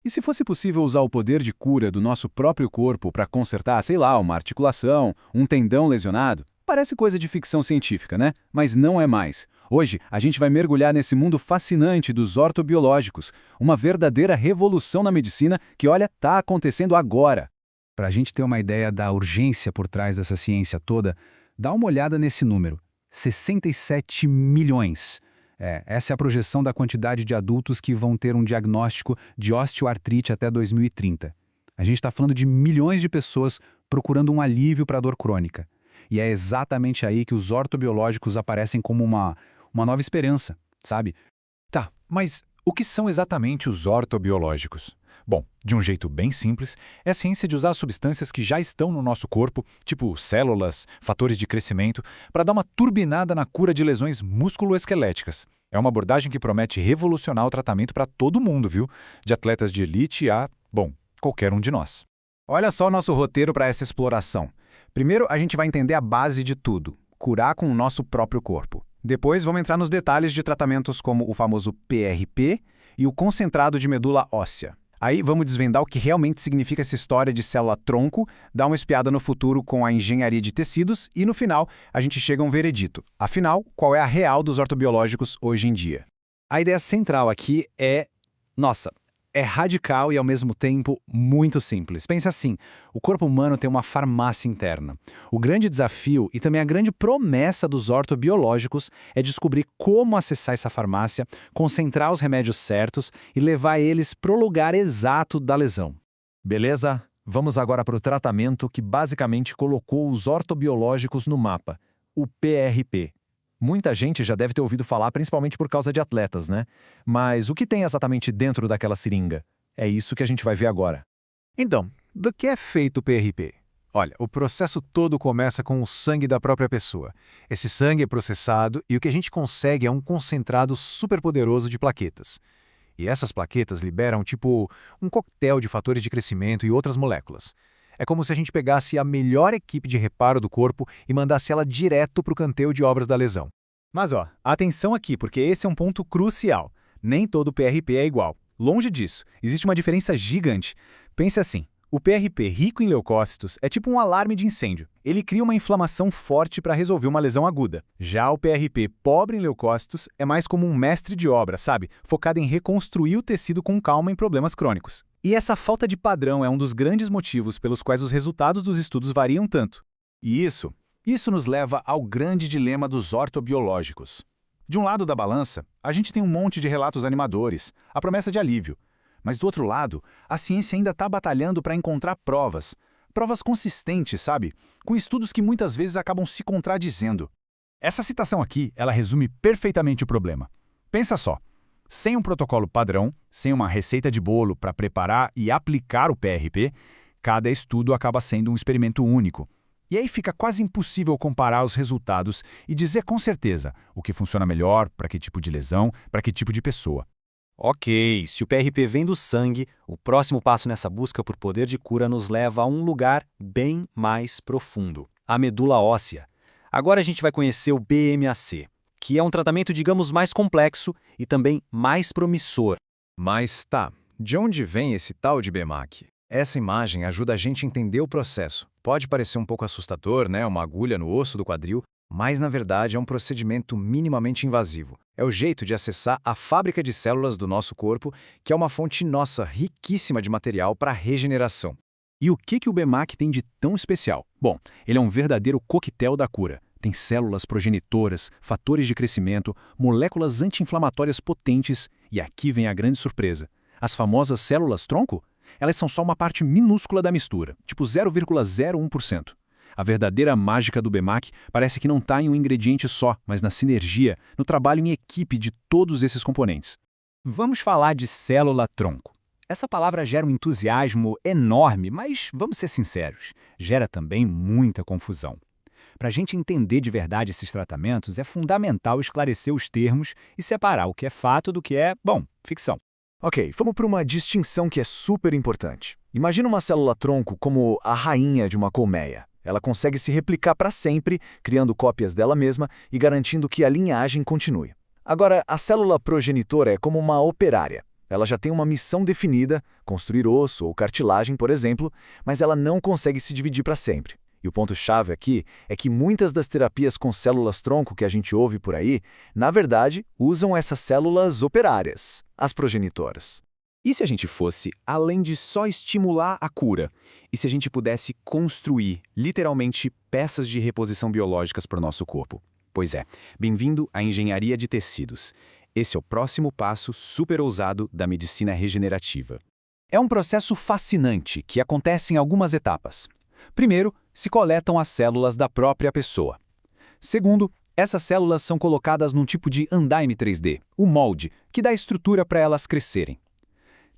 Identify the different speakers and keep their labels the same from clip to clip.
Speaker 1: E se fosse possível usar o poder de cura do nosso próprio corpo para consertar, sei lá, uma articulação, um tendão lesionado? Parece coisa de ficção científica, né? Mas não é mais. Hoje, a gente vai mergulhar nesse mundo fascinante dos ortobiológicos, uma verdadeira revolução na medicina que, olha, está acontecendo agora. Para a gente ter uma ideia da urgência por trás dessa ciência toda, dá uma olhada nesse número: 67 milhões. Essa é a projeção da quantidade de adultos que vão ter um diagnóstico de osteoartrite até 2030. A gente está falando de milhões de pessoas procurando um alívio para a dor crônica. E é exatamente aí que os ortobiológicos aparecem como uma nova esperança, sabe?
Speaker 2: Tá, mas o que são exatamente os ortobiológicos? Bom, de um jeito bem simples, é a ciência de usar substâncias que já estão no nosso corpo, tipo células, fatores de crescimento, para dar uma turbinada na cura de lesões músculo-esqueléticas. É uma abordagem que promete revolucionar o tratamento para todo mundo, viu? De atletas de elite a, bom, qualquer um de nós.
Speaker 1: Olha só o nosso roteiro para essa exploração. Primeiro, a gente vai entender a base de tudo: curar com o nosso próprio corpo. Depois, vamos entrar nos detalhes de tratamentos como o famoso PRP e o concentrado de medula óssea. Aí, vamos desvendar o que realmente significa essa história de célula-tronco, dar uma espiada no futuro com a engenharia de tecidos e, no final, a gente chega a um veredito. Afinal, qual é a real dos ortobiológicos hoje em dia?
Speaker 3: A ideia central aqui é radical e, ao mesmo tempo, muito simples. Pense assim, o corpo humano tem uma farmácia interna. O grande desafio e também a grande promessa dos ortobiológicos é descobrir como acessar essa farmácia, concentrar os remédios certos e levar eles para o lugar exato da lesão.
Speaker 2: Beleza? Vamos agora para o tratamento que basicamente colocou os ortobiológicos no mapa, o PRP. Muita gente já deve ter ouvido falar, principalmente por causa de atletas, né? Mas o que tem exatamente dentro daquela seringa? É isso que a gente vai ver agora.
Speaker 4: Então, do que é feito o PRP? Olha, o processo todo começa com o sangue da própria pessoa. Esse sangue é processado e o que a gente consegue é um concentrado superpoderoso de plaquetas. E essas plaquetas liberam tipo um coquetel de fatores de crescimento e outras moléculas. É como se a gente pegasse a melhor equipe de reparo do corpo e mandasse ela direto para o canteiro de obras da lesão.
Speaker 1: Mas atenção aqui, porque esse é um ponto crucial. Nem todo PRP é igual. Longe disso, existe uma diferença gigante. Pense assim, o PRP rico em leucócitos é tipo um alarme de incêndio. Ele cria uma inflamação forte para resolver uma lesão aguda. Já o PRP pobre em leucócitos é mais como um mestre de obra, sabe? Focado em reconstruir o tecido com calma em problemas crônicos. E essa falta de padrão é um dos grandes motivos pelos quais os resultados dos estudos variam tanto. E isso nos leva ao grande dilema dos ortobiológicos. De um lado da balança, a gente tem um monte de relatos animadores, a promessa de alívio. Mas do outro lado, a ciência ainda está batalhando para encontrar provas. Provas consistentes, sabe? Com estudos que muitas vezes acabam se contradizendo. Essa citação aqui, ela resume perfeitamente o problema. Pensa só. Sem um protocolo padrão, sem uma receita de bolo para preparar e aplicar o PRP, cada estudo acaba sendo um experimento único. E aí fica quase impossível comparar os resultados e dizer com certeza o que funciona melhor, para que tipo de lesão, para que tipo de pessoa.
Speaker 3: Ok, se o PRP vem do sangue, o próximo passo nessa busca por poder de cura nos leva a um lugar bem mais profundo, a medula óssea. Agora a gente vai conhecer o BMAC, que é um tratamento, digamos, mais complexo e também mais promissor.
Speaker 4: Mas tá, de onde vem esse tal de BMAC? Essa imagem ajuda a gente a entender o processo. Pode parecer um pouco assustador, né? Uma agulha no osso do quadril, mas na verdade é um procedimento minimamente invasivo. É o jeito de acessar a fábrica de células do nosso corpo, que é uma fonte nossa riquíssima de material para regeneração. E o que o BMAC tem de tão especial? Bom, ele é um verdadeiro coquetel da cura. Tem células progenitoras, fatores de crescimento, moléculas anti-inflamatórias potentes e aqui vem a grande surpresa. As famosas células-tronco? Elas são só uma parte minúscula da mistura, tipo 0,01%. A verdadeira mágica do BMAC parece que não está em um ingrediente só, mas na sinergia, no trabalho em equipe de todos esses componentes.
Speaker 1: Vamos falar de célula-tronco. Essa palavra gera um entusiasmo enorme, mas vamos ser sinceros, gera também muita confusão. Para a gente entender de verdade esses tratamentos, é fundamental esclarecer os termos e separar o que é fato do que é, ficção.
Speaker 4: Ok, vamos para uma distinção que é super importante. Imagina uma célula-tronco como a rainha de uma colmeia. Ela consegue se replicar para sempre, criando cópias dela mesma e garantindo que a linhagem continue. Agora, a célula progenitora é como uma operária.
Speaker 1: Ela já tem uma missão definida, construir osso ou cartilagem, por exemplo, mas ela não consegue se dividir para sempre. E o ponto-chave aqui é que muitas das terapias com células-tronco que a gente ouve por aí, na verdade, usam essas células operárias, as progenitoras.
Speaker 5: E se a gente fosse além de só estimular a cura? E se a gente pudesse construir, literalmente, peças de reposição biológicas para o nosso corpo? Pois é, bem-vindo à engenharia de tecidos. Esse é o próximo passo super ousado da medicina regenerativa.
Speaker 3: É um processo fascinante que acontece em algumas etapas. Primeiro, se coletam as células da própria pessoa. Segundo, essas células são colocadas num tipo de andaime 3D, o molde, que dá estrutura para elas crescerem.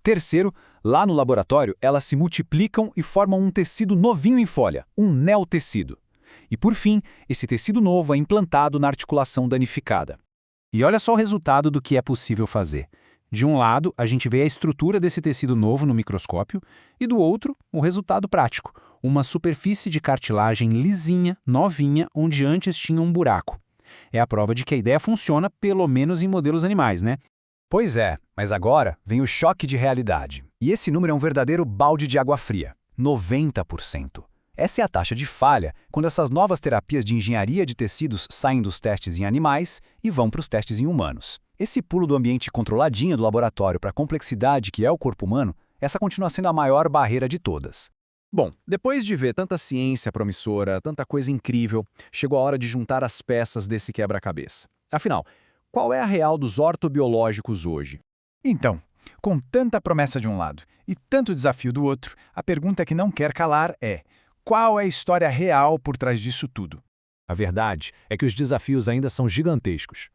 Speaker 3: Terceiro, lá no laboratório, elas se multiplicam e formam um tecido novinho em folha, um neotecido. E por fim, esse tecido novo é implantado na articulação danificada. E olha só o resultado do que é possível fazer. De um lado, a gente vê a estrutura desse tecido novo no microscópio, e do outro, o resultado prático, uma superfície de cartilagem lisinha, novinha, onde antes tinha um buraco. É a prova de que a ideia funciona, pelo menos em modelos animais, né?
Speaker 2: Pois é, mas agora vem o choque de realidade. E esse número é um verdadeiro balde de água fria, 90%. Essa é a taxa de falha quando essas novas terapias de engenharia de tecidos saem dos testes em animais e vão para os testes em humanos. Esse pulo do ambiente controladinho do laboratório para a complexidade que é o corpo humano, essa continua sendo a maior barreira de todas.
Speaker 4: Bom, depois de ver tanta ciência promissora, tanta coisa incrível, chegou a hora de juntar as peças desse quebra-cabeça. Afinal, qual é a real dos ortobiológicos hoje?
Speaker 2: Então, com tanta promessa de um lado e tanto desafio do outro, a pergunta que não quer calar é: qual é a história real por trás disso tudo?
Speaker 3: A verdade é que os desafios ainda são gigantescos.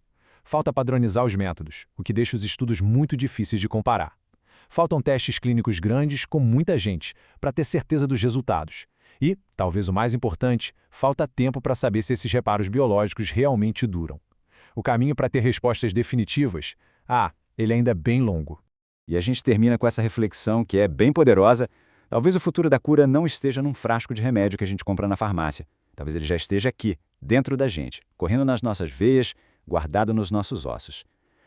Speaker 3: Falta padronizar os métodos, o que deixa os estudos muito difíceis de comparar. Faltam testes clínicos grandes com muita gente, para ter certeza dos resultados. E, talvez o mais importante, falta tempo para saber se esses reparos biológicos realmente duram. O caminho para ter respostas definitivas, ele ainda é bem longo.
Speaker 6: E a gente termina com essa reflexão que é bem poderosa. Talvez o futuro da cura não esteja num frasco de remédio que a gente compra na farmácia. Talvez ele já esteja aqui, dentro da gente, correndo nas nossas veias, guardado nos nossos ossos.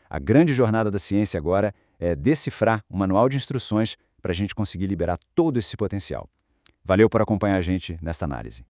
Speaker 6: A grande jornada da ciência agora é decifrar um manual de instruções para a gente conseguir liberar todo esse potencial. Valeu por acompanhar a gente nesta análise.